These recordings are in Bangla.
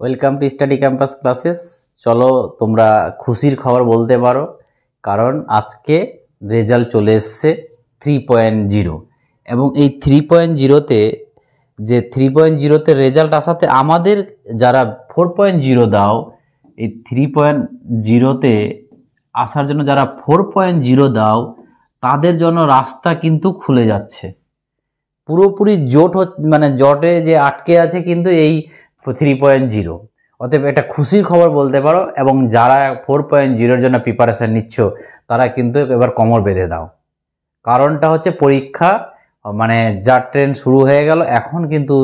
Welcome to study campus classes. চলো তোমরা খুশির খবর বলতে পারো, কারণ আজকে রেজাল্ট চলে এসছে 3.0 এবং এই 3.0তে যে 3.0তে রেজাল্ট আসাতে আমাদের যারা 4.0 দাও, এই 3.0তে আসার জন্য যারা 4.0 দাও তাদের জন্য রাস্তা কিন্তু খুলে যাচ্ছে। পুরোপুরি জোট মানে জটে যে আটকে আছে কিন্তু এই 3.0। অতএব এটা খুশির খবর বলতে পারো, এবং যারা 4.0-এর জন্য প্রিপারেশান নিচ্ছ তারা কিন্তু এবার কোমর বেঁধে দাও। কারণটা হচ্ছে পরীক্ষা মানে যার ট্রেন শুরু হয়ে গেল, এখন কিন্তু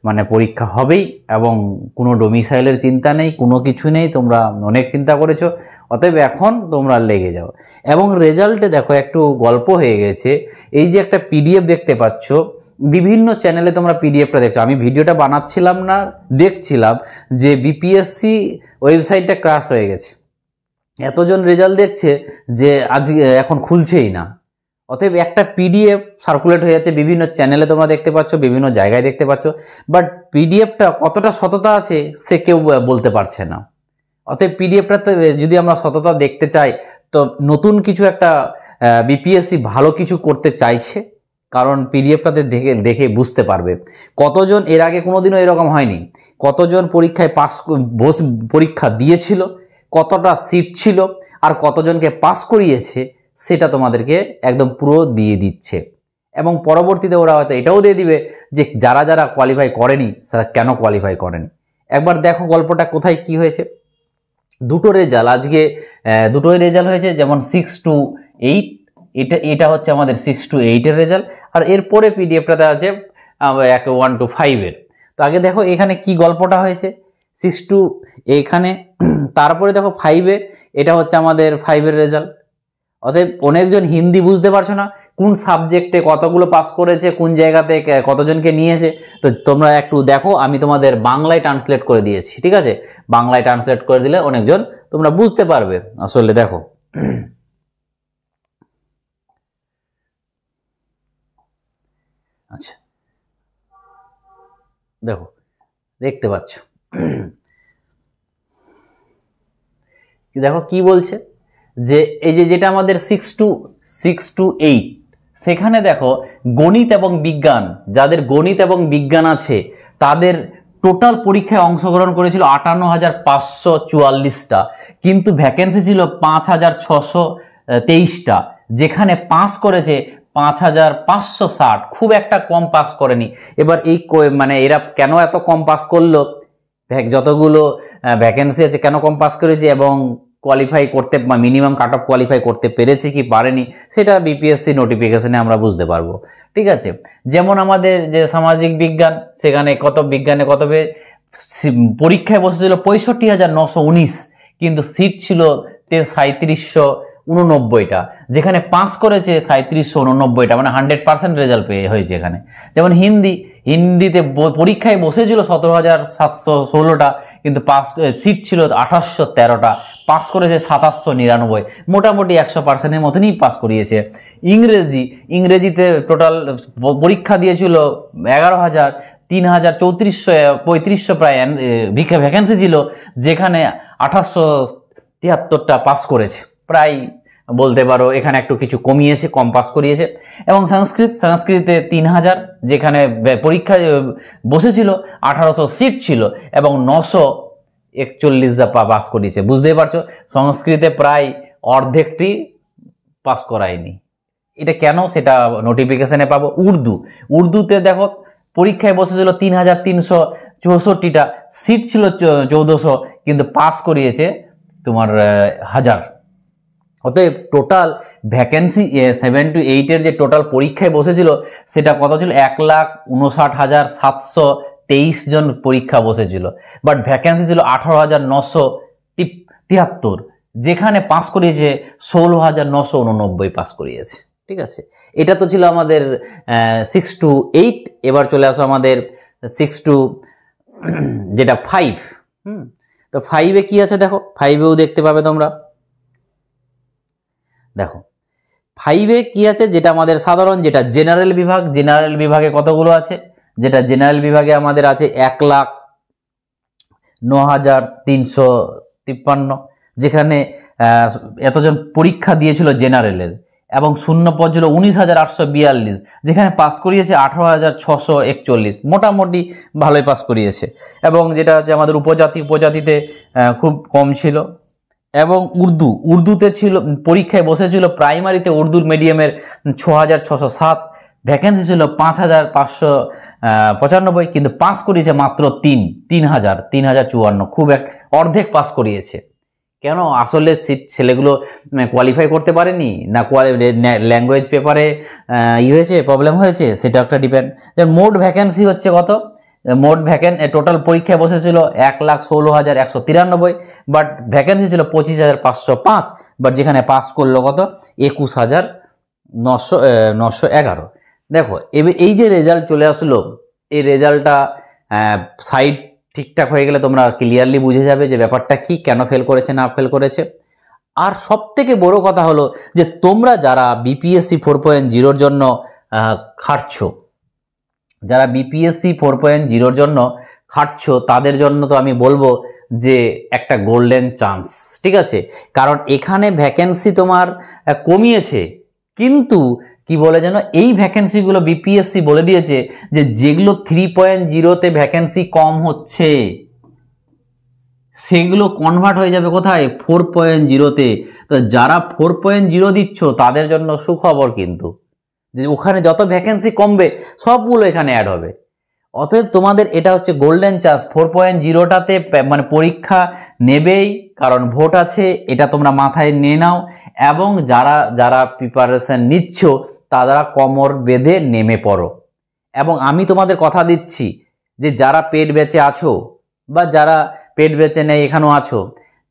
মানে পরীক্ষা হবেই এবং কোনো ডোমিসাইলের চিন্তা নেই, কোনো কিছু নেই। তোমরা অনেক চিন্তা করেছো, অতএব এখন তোমরা লেগে যাও। এবং রেজাল্টে দেখো একটু গল্প হয়ে গেছে। এই যে একটা পিডিএফ দেখতে পাচ্ছ, বিভিন্ন চ্যানেলে তোমরা পিডিএফটা দেখছো, আমি ভিডিওটা বানাচ্ছিলাম না, দেখছিলাম যে বিপিএসসি ওয়েবসাইটটা ক্র্যাশ হয়ে গেছে। এতজন রেজাল্ট দেখছে যে আজ এখন খুলছেই না। অতএব একটা পিডিএফ সার্কুলেট হয়ে যাচ্ছে বিভিন্ন চ্যানেলে, তোমরা দেখতে পাচ্ছ, বিভিন্ন জায়গায় দেখতে পাচ্ছ, বাট পিডিএফটা কতটা সততা আছে সে কেউ বলতে পারছে না। অতএব পিডিএফটাতে যদি আমরা সততা দেখতে চাই, তো নতুন কিছু একটা বিপিএসসি ভালো কিছু করতে চাইছে, কারণ পিডিএফটাতে দেখে বুঝতে পারবে কতজন এর আগে কোনোদিনও এরকম হয়নি, কতজন পরীক্ষায় পরীক্ষা দিয়েছিল, কতটা সিট ছিল, আর কতজনকে পাস করিয়েছে, সেটা তোমাদেরকে একদম পুরো দিয়ে দিচ্ছে। এবং পরবর্তীতে ওরা হয়তো এটাও দিয়ে দিবে যে যারা যারা কোয়ালিফাই করেনি তারা কেন কোয়ালিফাই করেনি। একবার দেখো গল্পটা কোথায় কি হয়েছে। দুটো রেজাল্ট আজকে, দুটোই রেজাল্ট হয়েছে, যেমন 6 to 8, এটা হচ্ছে আমাদের 6 to 8-এর রেজাল্ট, আর এরপরে পিডিএফটাতে আছে 1 to 5-এর। তো আগে দেখো এখানে কি গল্পটা হয়েছে 6 to এখানে, তারপরে দেখো 5-এ, এটা হচ্ছে আমাদের 5-এর রেজাল্ট। অতএব অনেকজন হিন্দি বুঝতে পারছো না, কোন সাবজেক্টে কতগুলো পাস করেছে, কোন জায়গাতে কতজনকে নিয়েছে। তো তোমরা একটু দেখো, আমি তোমাদের বাংলায় ট্রান্সলেট করে দিয়েছি, ঠিক আছে? বাংলায় ট্রান্সলেট করে দিলে অনেকজন তোমরা বুঝতে পারবে। আসলে দেখো, আচ্ছা দেখো, দেখতে পাচ্ছ, দেখো কি বলছে যে এই যেটা আমাদের 6 to 8, সেখানে দেখো গণিত এবং বিজ্ঞান, যাদের গণিত এবং বিজ্ঞান আছে তাদের টোটাল পরীক্ষায় অংশগ্রহণ করেছিল 58,544টা, কিন্তু ভ্যাকেন্সি ছিল 5,623টা, যেখানে পাস করেছে 5,560, খুব একটা কম পাস করেনি। এবার এই মানে এরা কেন এত কম পাস করলো, যতগুলো ভ্যাকেন্সি আছে কেন কম পাস করেছে, এবং কোয়ালিফাই করতে মিনিমাম কাট অফ কোয়ালিফাই করতে পেরেছে কি পারেনি, সেটা বিপিএসসি নোটিফিকেশনে আমরা বুঝতে পারবো, ঠিক আছে? যেমন আমাদের যে সামাজিক বিজ্ঞান, সেখানে বিজ্ঞানে পরীক্ষায় বসেছিল 65,919, কিন্তু সিট ছিল 3789টা, যেখানে পাস করেছে 3789টা, মানে 100% রেজাল্ট হয়েছে এখানে। যেমন হিন্দিতে পরীক্ষায় বসেছিল 17,716টা, কিন্তু পাস সিট ছিল 2813টা, পাস করেছে 2799, মোটামুটি 100%-এর মতনই পাস করিয়েছে। ইংরেজিতে টোটাল পরীক্ষা দিয়েছিল 11,000, 3,3435 প্রায় ভ্যাকেন্সি ছিল, যেখানে 873টা পাস করেছে, প্রায় বলতে পারো এখানে একটু কিছু কমিয়েছে, কম পাস করিয়েছে। এবং সংস্কৃতে 3,000, যেখানে পরীক্ষা বসেছিল 1800 সিট ছিল এবং 941 পাস করিয়েছে। বুঝতেই পারছো সংস্কৃতে প্রায় অর্ধেকটি পাস করায়নি। এটা কেন সেটা নোটিফিকেশনে পাবো। উর্দুতে দেখো পরীক্ষায় বসেছিল 3,364টা, সিট ছিল 1400, কিন্তু পাস করিয়েছে তোমার 1000। অতএব টোটাল ভ্যাকেন্সি 7 to 8-এর যে টোটাল পরীক্ষায় বসেছিল সেটা কত ছিল, 1,59,723 জন পরীক্ষা বসেছিল, বাট ভ্যাকেন্সি ছিল 18,973, যেখানে পাস করিয়েছে 16,989 পাস করিয়েছে, ঠিক আছে? এটা তো ছিল আমাদের 6 to 8। এবার চলে আসো আমাদের 6 to যেটা 5। তো 5-এ কি আছে দেখো, 5-এও দেখতে পাবে তোমরা। দেখো 5-এ কি আছে, যেটা আমাদের সাধারণ, যেটা জেনারেল বিভাগ। জেনারেল বিভাগে কতগুলো আছে, যেটা জেনারেল বিভাগে আমাদের আছে 9353, যেখানে এতজন পরীক্ষা দিয়েছিল জেনারেলের, এবং শূন্য পদ ছিল 19842, যেখানে পাস করিয়েছে 18641, মোটামুটি ভালোই পাস করিয়েছে। এবং যেটা হচ্ছে আমাদের উপজাতিতে খুব কম ছিল। এবং উর্দুতে ছিল, পরীক্ষায় বসেছিল প্রাইমারিতে উর্দুর মিডিয়ামের 6607, ভ্যাকেন্সি ছিল 5595, কিন্তু পাস করিয়েছে মাত্র 3054, খুব অর্ধেক পাস করিয়েছে। কেন? আসলে ছেলেগুলো কোয়ালিফাই করতে পারেনি না, ল্যাঙ্গুয়েজ পেপারে হয়েছে, প্রবলেম হয়েছে, সেটা একটা ডিপেন্ড। মোট ভ্যাকেন্সি হচ্ছে কত? মোট টোটাল পরীক্ষায় বসেছিল 1,16,193, বাট ভ্যাকেন্সি ছিল 25,505, বাট যেখানে পাস করলো কত? 21,911। দেখো এই যে রেজাল্ট চলে আসলো, এই রেজাল্টটা সাইড ঠিকঠাক হয়ে গেলে তোমরা ক্লিয়ারলি বুঝে যাবে যে ব্যাপারটা কি, কেন ফেল করেছে না ফেল করেছে। আর সব থেকে বড় কথা হলো যে তোমরা যারা বিপিএসসি 4.0 জন্য খাটছো, যারা বিপিএসসি 4.0 জন্য খাটছো, তাদের জন্য তো আমি বলবো যে একটা গোল্ডেন চান্স, ঠিক আছে? কারণ এখানে ভ্যাকেন্সি তোমার কমিয়েছে, কিন্তু কি বলে যেন, এই ভ্যাকেন্সিগুলো বিপিএসসি বলে দিয়েছে যে যেগুলো 3.0-তে ভ্যাকেন্সি কম হচ্ছে, সেগুলো কনভার্ট হয়ে যাবে কোথায়? 4.0-তে। তো যারা 4.0 দিচ্ছ তাদের জন্য সুখবর, কিন্তু যে ওখানে যত ভ্যাকেন্সি কমবে সবগুলো এখানে অ্যাড হবে। অতএব তোমাদের এটা হচ্ছে গোল্ডেন চান্স। 4.0-টাতে মানে পরীক্ষা নেবেই, কারণ ভোট আছে, এটা তোমরা মাথায় নিয়ে নাও। এবং যারা প্রিপারেশন নিচ্ছ তারা কোমর বেঁধে নেমে পড়ো। এবং আমি তোমাদের কথা দিচ্ছি যে যারা পেড ব্যাচে আছো বা যারা পেড ব্যাচে নেই এখানেও আছো,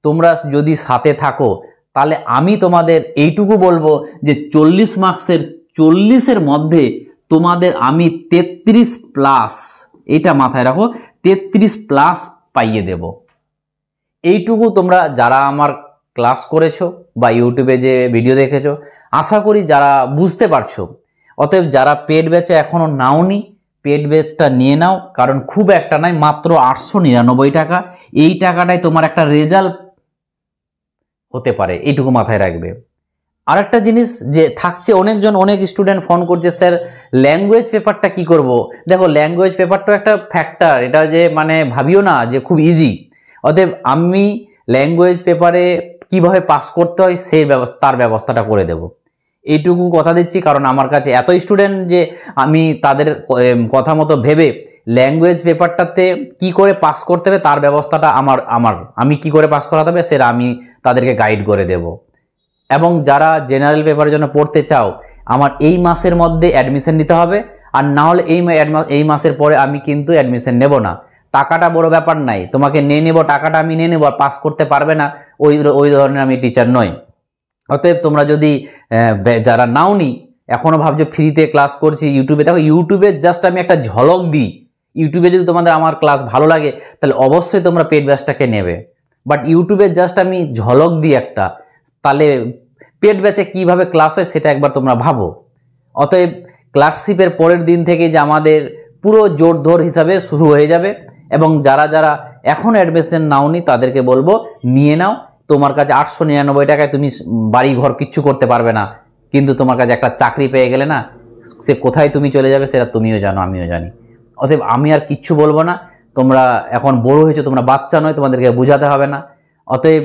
তোমরা যদি সাথে থাকো তাহলে আমি তোমাদের এইটুকু বলবো যে 40 মার্কসের 40-এর মধ্যে তোমাদের আমি 33+, এটা মাথায় রাখো, 33+ পাইয়ে দেব। এইটুকু তোমরা যারা আমার ক্লাস করেছো বা ইউটিউবে যে ভিডিও দেখেছো, আশা করি যারা বুঝতে পারছো। অতএব যারা পেড ব্যাচে এখনো নাওনি, পেড ব্যাচটা নিয়ে নাও, কারণ খুব একটা নয়, মাত্র 899 টাকা। এই টাকাটাই তোমার একটা রেজাল্ট হতে পারে, এইটুকু মাথায় রাখবে। আরেকটা জিনিস যে থাকছে, অনেক স্টুডেন্ট ফোন করছে, স্যার ল্যাঙ্গুয়েজ পেপারটা কি করব? দেখো ল্যাঙ্গুয়েজ পেপারটা একটা ফ্যাক্টর, এটা যে মানে ভাবিও না যে খুব ইজি। অতএব আমি ল্যাঙ্গুয়েজ পেপারে কিভাবে পাস করতে হয় তার ব্যবস্থাটা করে দেব, এইটুকু কথা দিচ্ছি। কারণ আমার কাছে এত স্টুডেন্ট যে আমি তাদের কথা মতো ভেবে ল্যাঙ্গুয়েজ পেপারটাতে কি করে পাস করতে হবে তার ব্যবস্থাটা আমি কি করে পাস করাতে হবে সেটা আমি তাদেরকে গাইড করে দেব। এবং যারা জেনারেল পেপারের জন্য পড়তে চাও, আমার এই মাসের মধ্যে অ্যাডমিশন নিতে হবে, আর না হলে এই মাসের পরে আমি কিন্তু অ্যাডমিশন নেব না। টাকাটা বড় ব্যাপার নাই, তোমাকে নিয়ে নেব, টাকাটা আমি নিয়ে নেব, আর পাস করতে পারবে না ওই ধরনের আমি টিচার নই। অতএব তোমরা যদি যারা নাওনি, এখনো ভাবছো ফ্রিতে ক্লাস করছি ইউটিউবে, দেখো ইউটিউবে জাস্ট আমি একটা ঝলক দিই। ইউটিউবে যদি তোমাদের আমার ক্লাস ভালো লাগে তাহলে অবশ্যই তোমরা পেড ব্যাচটাকে নেবে, বাট ইউটিউবে জাস্ট আমি ঝলক দিই একটা, তাহলে পেড ব্যাচে কিভাবে ক্লাস হয় সেটা একবার তোমরা ভাবো। অতএব ক্লার্কশিপের পরের দিন থেকে যে আমাদের পুরো জোরধর হিসাবে শুরু হয়ে যাবে। এবং যারা এখন অ্যাডমিশন নাওনি তাদেরকে বলবো নিয়ে নাও। তোমার কাছে 899 টাকায় তুমি বাড়ি ঘর কিচ্ছু করতে পারবে না, কিন্তু তোমার কাছে একটা চাকরি পেয়ে গেলে না, সে কোথায় তুমি চলে যাবে সেটা তুমিও জানো, আমিও জানি। অতএব আমি আর কিচ্ছু বলবো না, তোমরা এখন বড় হয়েছো, তোমরা বাচ্চা নয়, তোমাদেরকে বোঝাতে হবে না। অতএব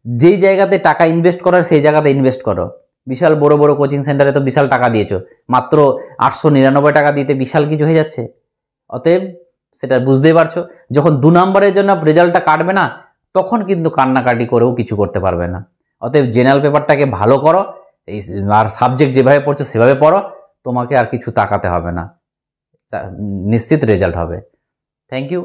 যেই জায়গাতে টাকা ইনভেস্ট করার সেই জায়গাতে ইনভেস্ট করো। বিশাল বড় বড় কোচিং সেন্টারে তো বিশাল টাকা দিয়েছো, মাত্র 899 টাকা দিতে বিশাল কিছু হয়ে যাচ্ছে। অতএব সেটা বুঝতেই পারছো, যখন 2 নম্বরের জন্য রেজাল্টটা কাটবে না, তখন কিন্তু কান্নাকাটি করেও কিছু করতে পারবে না। অতএব জেনারেল পেপারটাকে ভালো করো, আর সাবজেক্ট যেভাবে পড়ছো সেভাবে পড়ো, তোমাকে আর কিছু তাকাতে হবে না, নিশ্চিত রেজাল্ট হবে। Thank you.